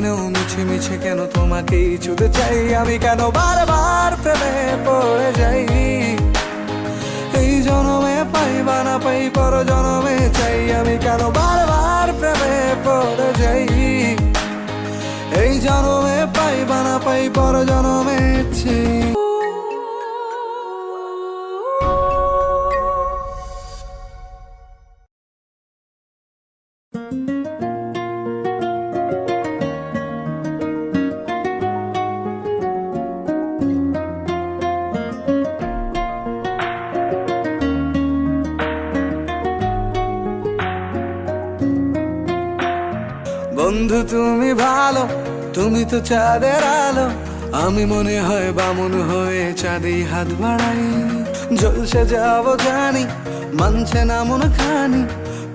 মিছে মিছে কেন তোমাকেই ছুতে চাই আমি, কেন বারবার প্রেমে পড়ে যাই। এই জনমে পাই বা না পাই পর জনমে চাই আমি, কেন বারবার প্রেমে পড়ে যাই। এই জনমে পাই বা না পাই পর জনমে চাই। বন্ধু তুমি ভালো, তুমি তো চাঁদের আলো, আমি মনে হয় বামুন হয়ে চাঁদে হাত বাড়াই। জলসে যাবো জানি, মানছে না মন খানি,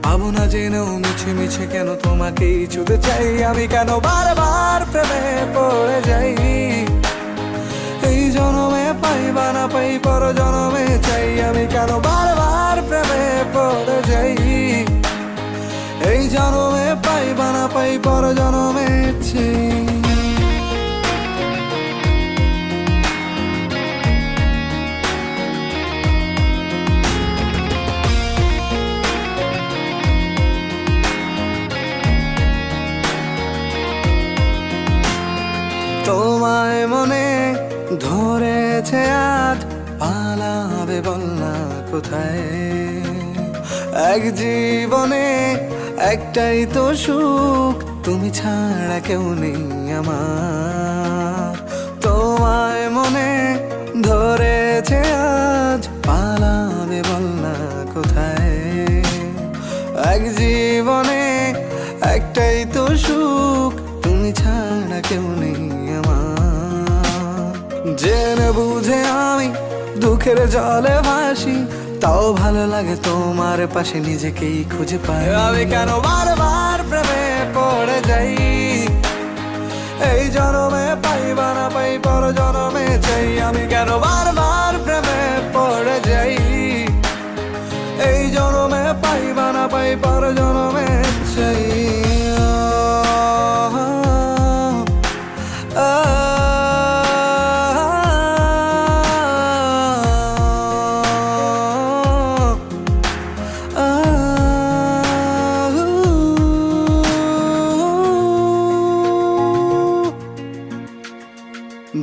পাবো না জেনেও মিছে মিছে কেন তোমাকেই ছুতে চাই আমি, কেন বারবার প্রেমে পড়ে যাই। এই জনমে পাই বা না পাই পর জনমে চাই আমি, কেন বারবার প্রেমে পড়ে যাই। এই জনমে পাই বা না পাই পর জনমে চাই। তোমায় মনে ধরেছে আজ, পালাবে বল না কোথায়। এক জীবনে একটাই তো সুখ, তুমি ছাড়া কেউ নেই আমার। তোমায় মনে ধরেছে আজ, পালাবে বল না কোথায়। এক জীবনে একটাই তো সুখ, তুমি ছাড়া কেউ নেই আমার। জেনে বুঝে আমি দুঃখের জলে ভাসি, তাও ভালো লাগে তোমার পাশে নিজেকেই খুঁজে পাই আমি, কেন বারবার প্রেমে পড়ে যাই। এই জনমে পাই বা না পাই পর জনমে চাই আমি, কেন বারবার প্রেমে পড়ে যাই। এই জনমে পাই বা না পাই পর জনমে চাই।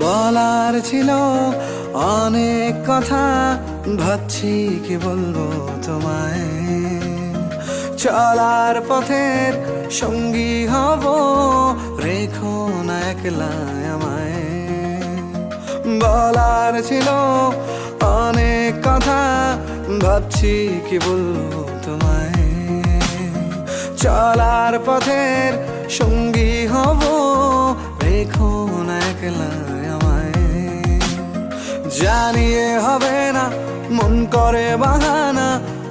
বলার ছিল অনেক কথা, ভাবছি কি বলবো তোমায়। চলার পথের সঙ্গী হব, রেখো না একলা আমায়। বলার ছিল অনেক কথা, ভাবছি কি বলবো তোমায়। চলার পথের সঙ্গী হব, রেখো না একলা আমায়। জানিয়ে হবে না মন করে বাহানা,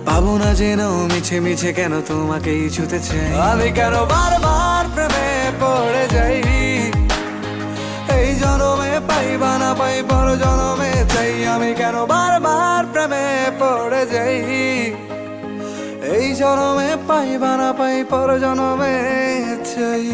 পাবো না জেনেও মিছে মিছে কেন তোমাকেই ছুতে চাই আমি, কেন বারবার প্রেমে পড়ে যাই। এই জনমে পাই বা না পাই পর জনমে চাই আমি, কেন বারবার প্রেমে পড়ে যাই। এই জনমে পাই বা না পাই পর জনমে চাই।